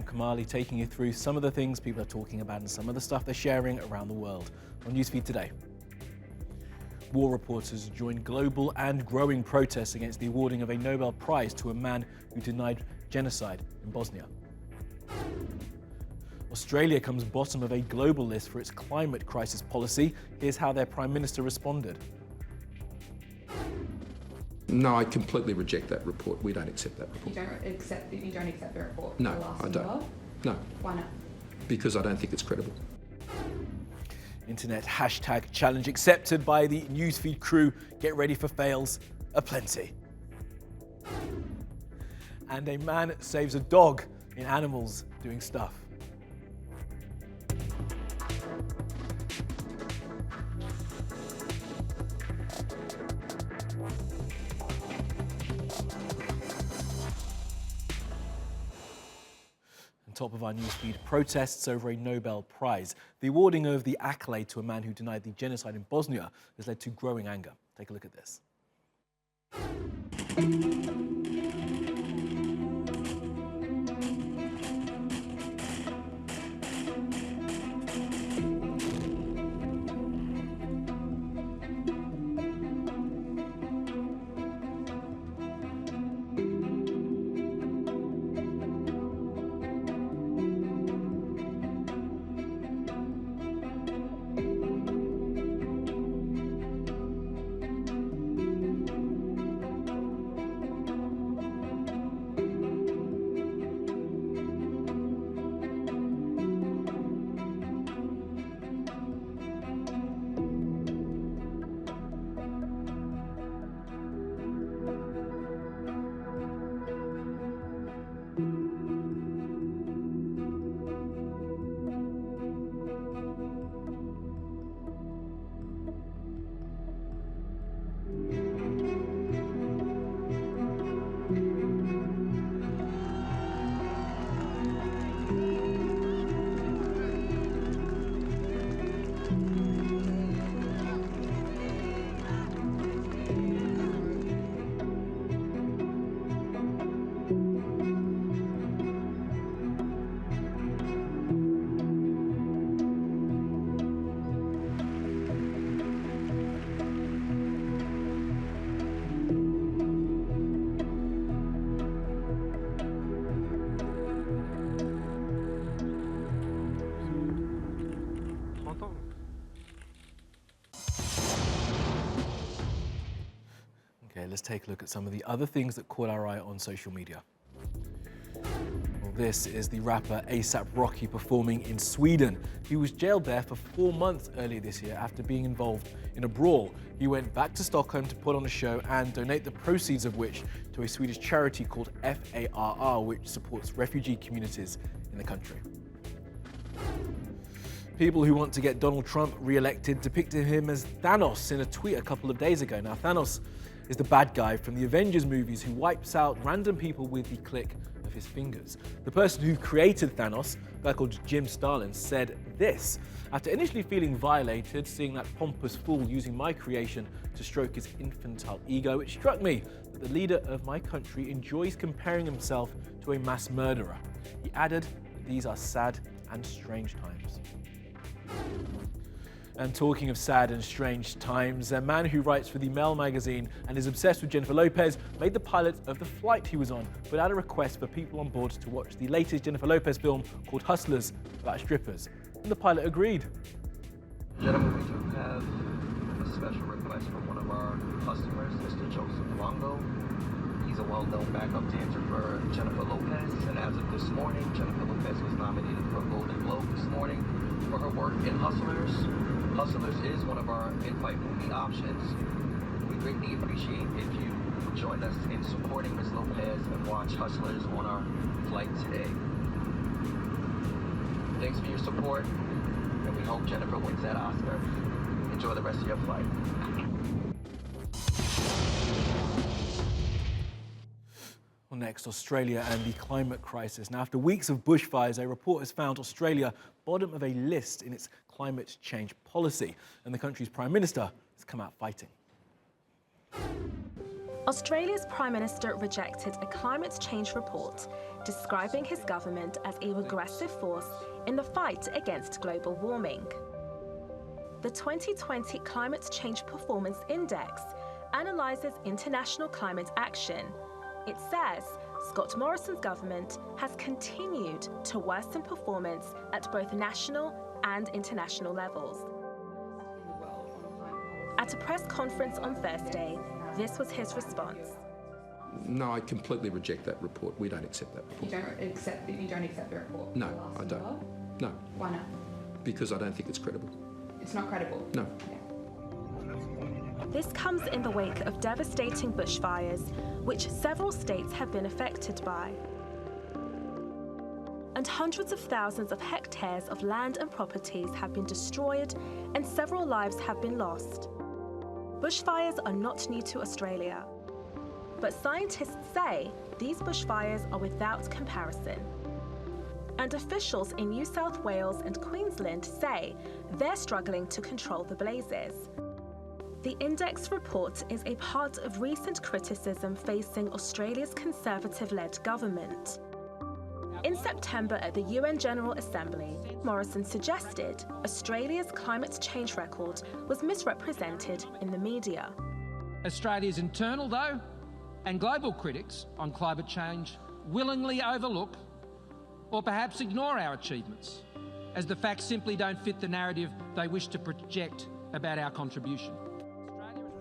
Kamali, taking you through some of the things people are talking about and some of the stuff they're sharing around the world. On Newsfeed today, war reporters join global and growing protests against the awarding of a Nobel Prize to a man who denied genocide in Bosnia. Australia comes bottom of a global list for its climate crisis policy. Here's how their Prime Minister responded. No, I completely reject that report. We don't accept that report. You don't accept the report? No, I don't. No. Why not? Because I don't think it's credible. Internet hashtag challenge accepted by the Newsfeed crew. Get ready for fails aplenty. And a man saves a dog in Animals Doing Stuff. Top of our newsfeed, protests over a Nobel Prize. The awarding of the accolade to a man who denied the genocide in Bosnia has led to growing anger. Take a look at this. Let's take a look at some of the other things that caught our eye on social media. Well, this is the rapper A$AP Rocky performing in Sweden. He was jailed there for 4 months earlier this year after being involved in a brawl. He went back to Stockholm to put on a show and donate the proceeds of which to a Swedish charity called FARR, which supports refugee communities in the country. People who want to get Donald Trump re-elected depicted him as Thanos in a tweet a couple of days ago. Now, Thanos is the bad guy from the Avengers movies who wipes out random people with the click of his fingers. The person who created Thanos, a guy called Jim Starlin, said this: after initially feeling violated, seeing that pompous fool using my creation to stroke his infantile ego, it struck me that the leader of my country enjoys comparing himself to a mass murderer. He added that these are sad and strange times. And talking of sad and strange times, a man who writes for the Mail magazine and is obsessed with Jennifer Lopez made the pilot of the flight he was on put out a request for people on board to watch the latest Jennifer Lopez film called Hustlers, about strippers. And the pilot agreed. Gentlemen, we do have a special request from one of our customers, Mr. Joseph Longo. He's a well-known backup dancer for Jennifer Lopez, and as of this morning, Jennifer Lopez was nominated for a Golden Globe this morning for her work in Hustlers. Hustlers is one of our in-flight movie options. We greatly appreciate if you join us in supporting Ms. Lopez and watch Hustlers on our flight today. Thanks for your support, and we hope Jennifer wins that Oscar. Enjoy the rest of your flight. Well, next, Australia and the climate crisis. Now, after weeks of bushfires, a report has found Australia bottom of a list in its climate change policy, and the country's Prime Minister has come out fighting. Australia's Prime Minister rejected a climate change report describing his government as a regressive force in the fight against global warming. The 2020 Climate Change Performance Index analyses international climate action. It says Scott Morrison's government has continued to worsen performance at both national and international levels. At a press conference on Thursday, this was his response. No, I completely reject that report. We don't accept that report. You don't accept the report? No, I don't. No. Why not? Because I don't think it's credible. It's not credible? No. This comes in the wake of devastating bushfires, which several states have been affected by. And hundreds of thousands of hectares of land and properties have been destroyed, and several lives have been lost. Bushfires are not new to Australia, but scientists say these bushfires are without comparison. And officials in New South Wales and Queensland say they're struggling to control the blazes. The index report is a part of recent criticism facing Australia's Conservative-led government. In September at the UN General Assembly, Morrison suggested Australia's climate change record was misrepresented in the media. Australia's internal, though, and global critics on climate change willingly overlook or perhaps ignore our achievements, as the facts simply don't fit the narrative they wish to project about our contribution.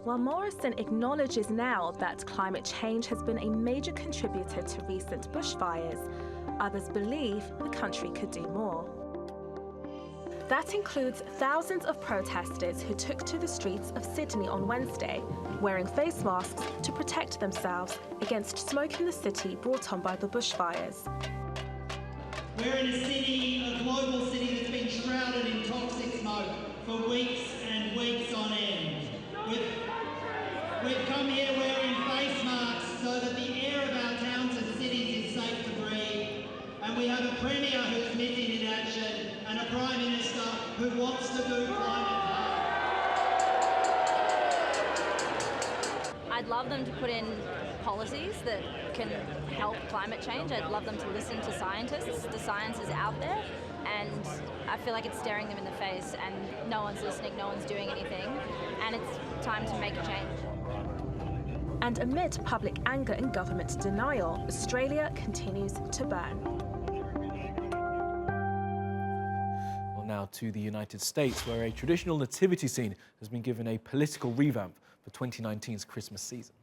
While Morrison acknowledges now that climate change has been a major contributor to recent bushfires, others believe the country could do more. That includes thousands of protesters who took to the streets of Sydney on Wednesday, wearing face masks to protect themselves against smoke in the city brought on by the bushfires. We're in a city, a global city that's been shrouded in toxic smoke for weeks and weeks on end. We've come here wearing face masks so that the air of our towns and cities is safe to breathe. And we have a Premier who's missing in action and a Prime Minister who wants to do climate harm. I'd love them to put in policies that can help climate change. I'd love them to listen to scientists. The science is out there, and I feel like it's staring them in the face, and no one's listening, no one's doing anything, and it's time to make a change. And amid public anger and government denial, Australia continues to burn. Well, now to the United States, where a traditional nativity scene has been given a political revamp for 2019's Christmas season.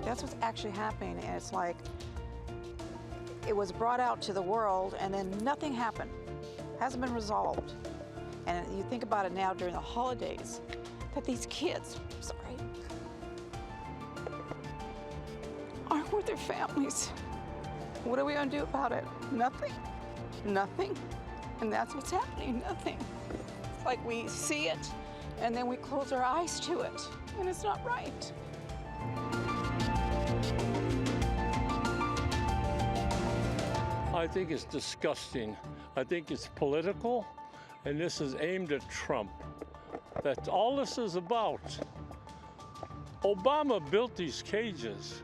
That's what's actually happening, and it's like it was brought out to the world and then nothing happened. Hasn't been resolved. And you think about it now during the holidays, that these kids, aren't with their families. What are we gonna do about it? Nothing. Nothing. And that's what's happening, nothing. It's like we see it and then we close our eyes to it, and it's not right. I think it's disgusting. I think it's political, and this is aimed at Trump. That's all this is about. Obama built these cages.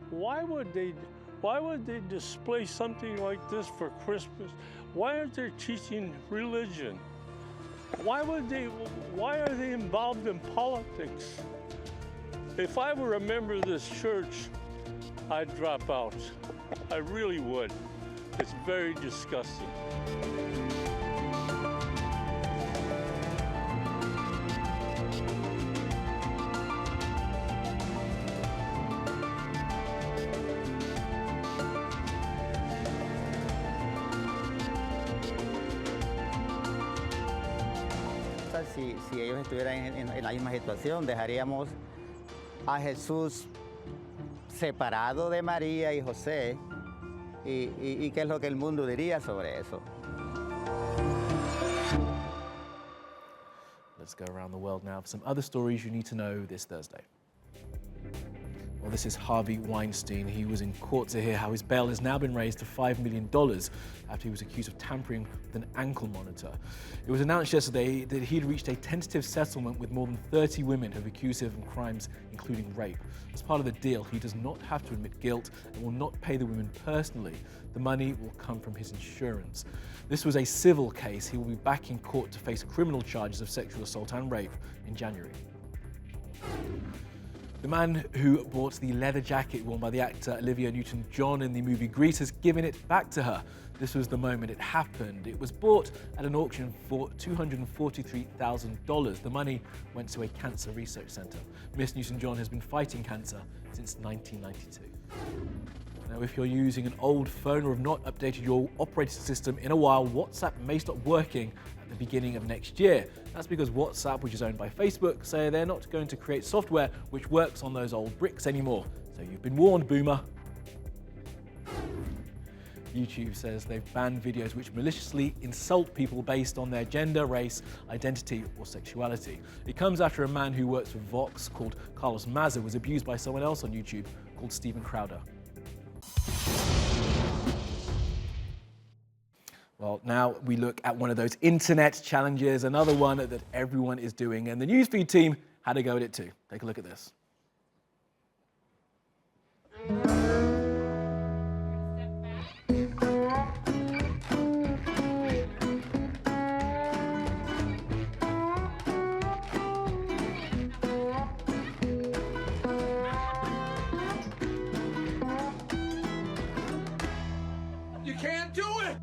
Why would they display something like this for Christmas? Why aren't they teaching religion? Why are they involved in politics? If I were a member of this church, I'd drop out. I really would. It's very disgusting. Si ellos estuvieran en la misma situación, dejaríamos a Jesús separado de María y José, y qué es lo que el mundo diría sobre eso. Let's go around the world now for some other stories you need to know this Thursday. Well, this is Harvey Weinstein. He was in court to hear how his bail has now been raised to $5 million after he was accused of tampering with an ankle monitor. It was announced yesterday that he'd reached a tentative settlement with more than 30 women who have accused him of crimes, including rape. As part of the deal, he does not have to admit guilt and will not pay the women personally. The money will come from his insurance. This was a civil case. He will be back in court to face criminal charges of sexual assault and rape in January. The man who bought the leather jacket worn by the actor Olivia Newton-John in the movie Grease has given it back to her. This was the moment it happened. It was bought at an auction for $243,000. The money went to a cancer research centre. Miss Newton-John has been fighting cancer since 1992. Now, if you're using an old phone or have not updated your operating system in a while, WhatsApp may stop working at the beginning of next year. That's because WhatsApp, which is owned by Facebook, say they're not going to create software which works on those old bricks anymore. So you've been warned, boomer. YouTube says they've banned videos which maliciously insult people based on their gender, race, identity, or sexuality. It comes after a man who works for Vox called Carlos Mazza was abused by someone else on YouTube called Steven Crowder. Well, now we look at one of those internet challenges, another one that everyone is doing, and the newsfeed team had a go at it too. Take a look at this. You can't do it!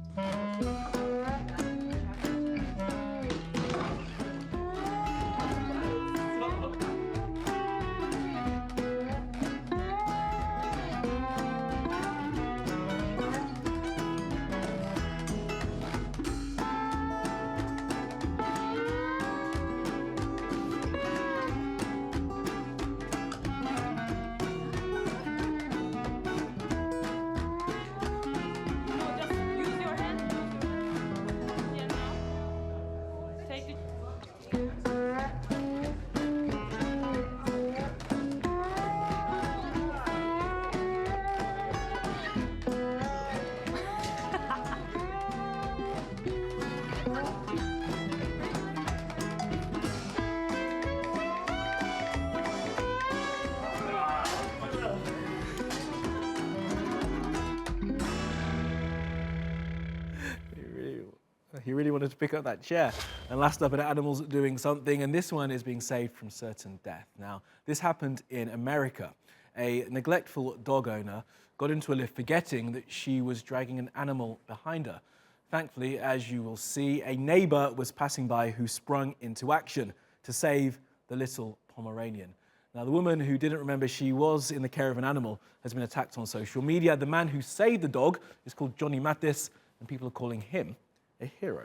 He really wanted to pick up that chair. And last up, an animal's doing something, and this one is being saved from certain death. Now, this happened in America. A neglectful dog owner got into a lift forgetting that she was dragging an animal behind her. Thankfully, as you will see, a neighbour was passing by who sprung into action to save the little Pomeranian. Now, the woman who didn't remember she was in the care of an animal has been attacked on social media. The man who saved the dog is called Johnny Mathis, and people are calling him a hero.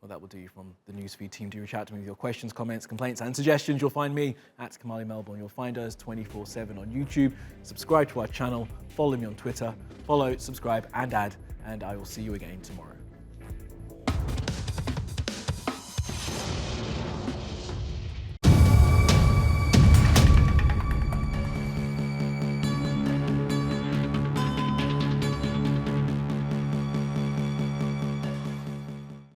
Well, that will do from the newsfeed team. Do reach out to me with your questions, comments, complaints, and suggestions. You'll find me at Kamali Melbourne. You'll find us 24/7 on YouTube. Subscribe to our channel. Follow me on Twitter. Follow, subscribe, and add. And I will see you again tomorrow.